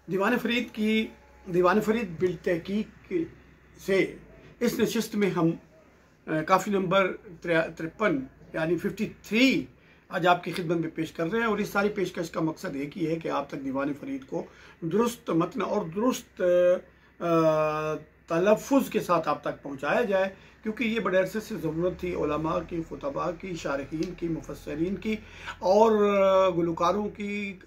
दीवान Farid bill तहकीक से इस नशिस्त में हम काफ़ी नंबर 53 यानी 53 आज आपकी खिदमत में पेश कर रहे हैं। और इस सारी पेशकश का मकसद एक ही है कि आप तक दीवान फरीद को दुरुस्त मतन और दुरुस्त तलफ़ुज़ के साथ आप तक पहुँचाया जाए, क्योंकि ये बड़े अरसे से ज़रूरत थी उलमा की, खुतबा की, शारहीन की, मुफस्सिरीन की और गुलकारों की,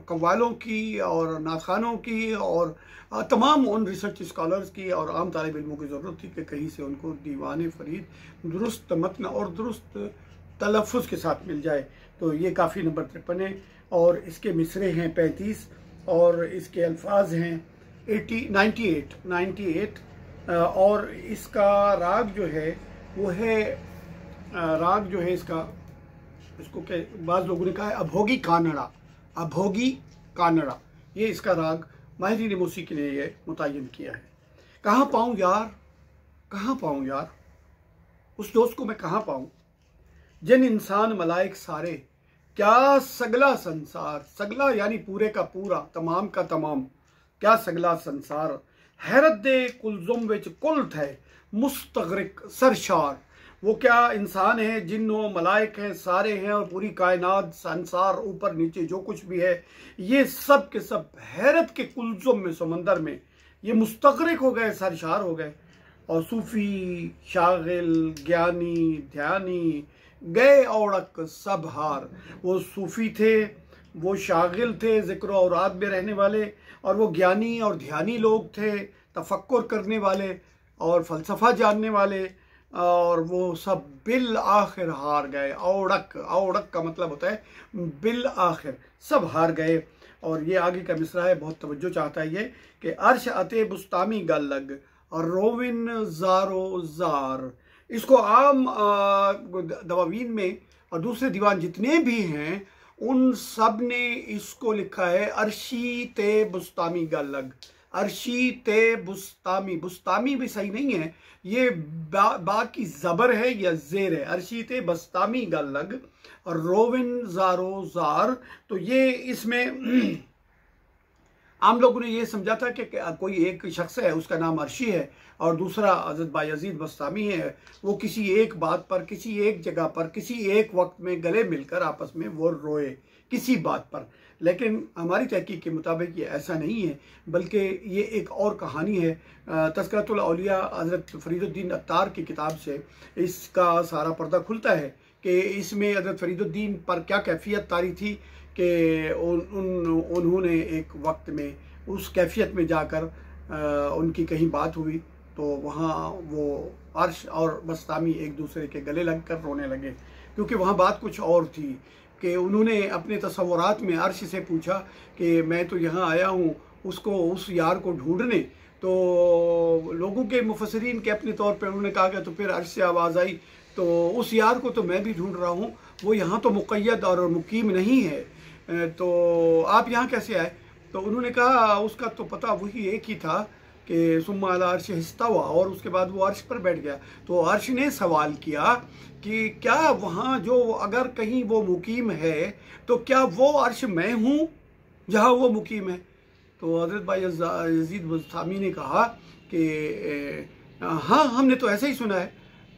कव्वालों की और नाख़ानों की और तमाम उन रिसर्च स्कॉलर्स की और आम तालिब इल्मों की ज़रूरत थी कि कहीं से उनको दीवान फरीद दुरुस्त मतन और दुरुस्त तलफ़ुज़ के साथ मिल जाए। तो ये काफ़ी नंबर 53 है और इसके मिसरे हैं 35 और इसके अल्फाज हैं 98 और इसका राग जो है वो है इसको क्या बाज़ लोगों ने कहा है अभोगी कानड़ा। ये इसका राग माहिरीन मौसीकी ने ये मुतय्यन किया है। कहाँ पाऊँ यार उस दोस्त को मैं कहाँ पाऊँ, जिन इंसान मलाइक सारे, क्या सगला संसार, सगला यानी पूरे का पूरा, तमाम का तमाम, क्या सगला संसार, हैरत दे कुलजुम विच कुल थे मुस्तगरिक सरशार। वो क्या इंसान है, जिन्हों मलाइक हैं, सारे हैं और पूरी कायनात, संसार, ऊपर नीचे जो कुछ भी है, ये सब के सब हैरत के कुलजुम में, समंदर में ये मुस्तगरिक हो गए, सरशार हो गए। और सूफी, शागिल, ज्ञानी, ध्यानी गए औड़क सब हार। वो सूफी थे, वो शागिल थे, ज़िक्र और औरात में रहने वाले, और वो ज्ञानी और ध्यानी लोग थे, तफक्कुर करने वाले और फ़लसफ़ा जानने वाले, और वो सब बिल आखिर हार गए। औड़क का मतलब होता है बिल आखिर, सब हार गए। और ये आगे का मिसरा है, बहुत तवज्जो चाहता है ये कि अर्श अते बुस्तामी गल लग और रोविन ज़ारो ज़ार। इसको आम दवावीन में और दूसरे दीवान जितने भी हैं उन सब ने इसको लिखा है अर्शी ते बुस्तामी गलग। अर्शी ते बुस्तामी, बुस्तामी भी सही नहीं है, ये बा की ज़बर है या ज़ेर है। अर्शी ते बुस्तामी गलग और रोविन ज़ारो ज़ार। तो ये इसमें आम लोगों ने ये समझा था कि कोई एक शख्स है, उसका नाम अर्शी है और दूसरा हज़रत बायज़ीद बस्तामी है। वो किसी एक बात पर, किसी एक जगह पर, किसी एक वक्त में गले मिलकर आपस में वो रोए किसी बात पर। लेकिन हमारी तहकीक के मुताबिक ये ऐसा नहीं है, बल्कि ये एक और कहानी है। तज़किरतुल औलिया हज़रत फरीदुद्दीन अत्तार की किताब से इसका सारा पर्दा खुलता है कि इसमें हज़रत फरीदुद्दीन पर क्या कैफियत तारी थी कि उन्होंने एक वक्त में उस कैफियत में जाकर उनकी कहीं बात हुई तो वहाँ वो अर्श और बस्तामी एक दूसरे के गले लगकर रोने लगे, क्योंकि वहाँ बात कुछ और थी कि उन्होंने अपने तसव्वुरात में अर्श से पूछा कि मैं तो यहाँ आया हूँ उस यार को ढूंढने। तो लोगों के मुफस्सिरीन के अपने तौर पर उन्होंने कहा कि तो फिर अर्श से आवाज़ आई, तो उस यार को तो मैं भी ढूंढ रहा हूँ, वो यहाँ तो मुक़य्यद और मुकीम नहीं है, तो आप यहाँ कैसे आए? तो उन्होंने कहा उसका तो पता वही एक ही था कि सुम्मा अला अर्श इस्तवा, और उसके बाद वो अर्श पर बैठ गया। तो अर्श ने सवाल किया कि क्या वहाँ जो अगर कहीं वो मुकीम है तो क्या वो अर्श मैं हूँ जहाँ वो मुकीम है? तो हज़रत बायज़ीद बस्तामी ने कहा कि हाँ, हमने तो ऐसे ही सुना है।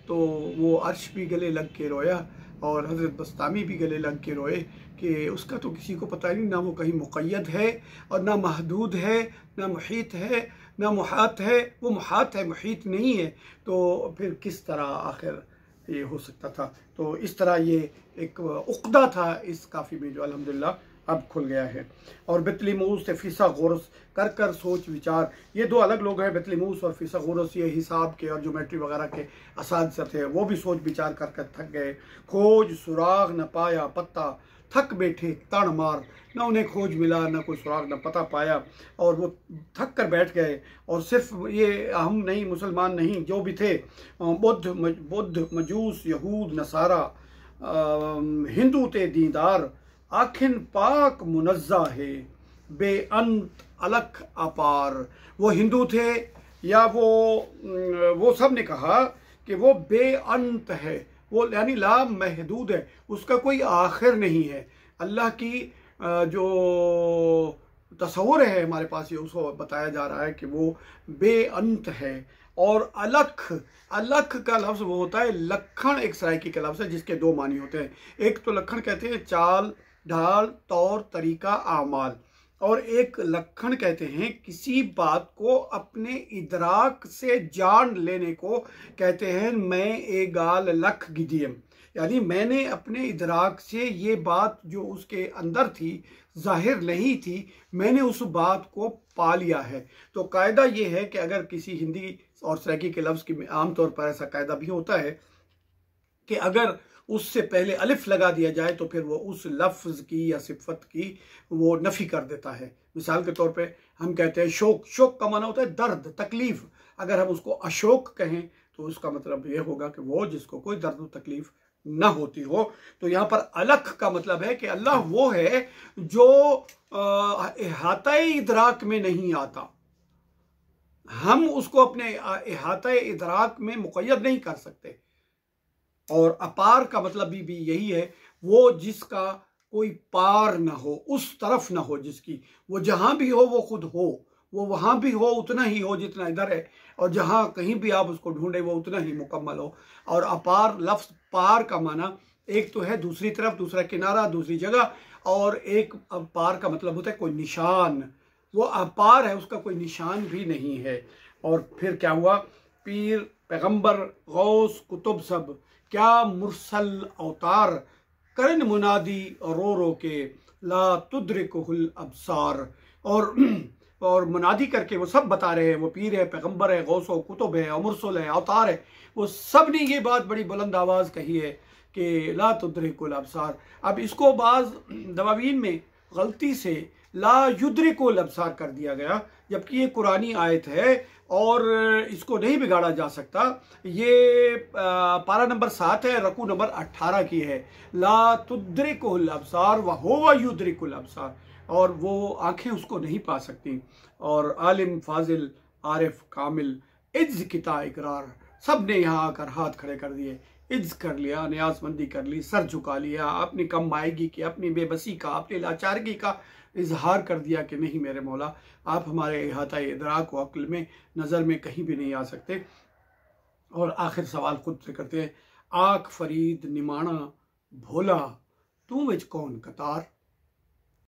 तो वो अर्श भी गले लग के रोया और हज़रत बस्तामी भी गले लग के रोए कि उसका तो किसी को पता नहीं, ना वो कहीं मुक़य्यद है और ना महदूद है, ना मुहीत है, ना मुहात है। वो मुहात है, मुहीत नहीं है, तो फिर किस तरह आखिर ये हो सकता था? तो इस तरह ये एक उक़दा था इस काफ़ी में जो अल्हम्दुलिल्लाह अब खुल गया है। और बितलिमूस से फ़ीसा गुरस कर कर सोच विचार, ये दो अलग लोग हैं। बितलिमूस और फ़ीसा गुरस ये हिसाब के और ज्योमेट्री वगैरह के असातिज़ा थे, वो भी सोच विचार कर कर थक गए। खोज सुराग न पाया पत्ता, थक बैठे तड़ मार। ना उन्हें खोज मिला, ना कोई सुराग, ना पता पाया, और वो थक कर बैठ गए। और सिर्फ ये हम नहीं, मुसलमान नहीं, जो भी थे, बुद्ध मजूस यहूद नसारा हिंदू ते दीदार, आखिन पाक मुनज़्ज़ा है बेअंत अलख अपार। वो हिंदू थे या वो सब ने कहा कि वो बेअंत है, वो यानी ला महदूद है, उसका कोई आखिर नहीं है। अल्लाह की जो तस्वुर है हमारे पास, ये उसको बताया जा रहा है कि वो बेअंत है। और अलख, अलख का लफ्ज़ वो होता है, लखन एक सराइकी का लफ्ज़ है जिसके दो मानी होते हैं। एक तो लखन कहते हैं चाल ढाल तौर तरीका आमाल, और एक लखन कहते हैं किसी बात को अपने इदराक से जान लेने को कहते हैं। मैं ए गाल लख गिदियम, यानी मैंने अपने इदराक से ये बात जो उसके अंदर थी, जाहिर नहीं थी, मैंने उस बात को पा लिया है। तो कायदा ये है कि अगर किसी हिंदी और सराइकी के लफ्ज़ की आमतौर पर ऐसा कायदा भी होता है कि अगर उससे पहले अलिफ लगा दिया जाए तो फिर वो उस लफ्ज़ की या सिफत की वो नफ़ी कर देता है। मिसाल के तौर पे हम कहते हैं शोक, शोक का माना होता है दर्द तकलीफ़। अगर हम उसको अशोक कहें तो उसका मतलब ये होगा कि वो जिसको कोई दर्द तकलीफ़ न होती हो। तो यहाँ पर अलख का मतलब है कि अल्लाह वो है जो इहाता-ए इदराक में नहीं आता, हम उसको अपने इहाता-ए इदराक में मुक़य्यद नहीं कर सकते। और अपार का मतलब भी यही है, वो जिसका कोई पार ना हो, उस तरफ ना हो जिसकी, वो जहाँ भी हो वो खुद हो, वो वहाँ भी हो उतना ही हो जितना इधर है, और जहाँ कहीं भी आप उसको ढूंढे वो उतना ही मुकम्मल हो। और अपार लफ्ज़ पार का माना एक तो है दूसरी तरफ, दूसरा किनारा, दूसरी जगह, और एक पार का मतलब होता है कोई निशान। वो अपार है, उसका कोई निशान भी नहीं है। और फिर क्या हुआ, पीर पैगंबर गौस कुतुब सब क्या मुरसल अवतार, करन मुनादी रो रो के ला तुद्रिकुहुल अबसार। और मुनादी करके वो सब बता रहे हैं, वो पीर है, पैगंबर है, गौस व कुतुब है, मुरसल है, अवतार है, वो सब ने ये बात बड़ी बुलंद आवाज़ कही है कि ला तुद्रिकुल अबसार। अब इसको बाज़ दवावीन में गलती से ला युद्रिकुल अबसार कर दिया गया, जबकि ये कुरानी आयत है और इसको नहीं बिगाड़ा जा सकता। ये पारा नंबर 7 है, रकू नंबर 18 की है। ला तुद्रिकुल अबसार व हुवा युद्रिकुल अबसार, और वो आंखें उसको नहीं पा सकती। और आलिम फाजिल आरिफ कामिल इज्ज किता इकरार, सब ने यहाँ आकर हाथ खड़े कर दिए, इज्ज कर लिया, न्याज़मंदी कर ली, सर झुका लिया, अपनी कम मायगी की, अपनी बेबसी का, अपनी लाचारगी का इजहार कर दिया कि नहीं मेरे मौला, आप हमारे इहाता इदराक व अक्ल में, नज़र में कहीं भी नहीं आ सकते। और आखिर सवाल खुद से करते हैं, आख फरीद निमाणा भोला तू विच कौन कतार।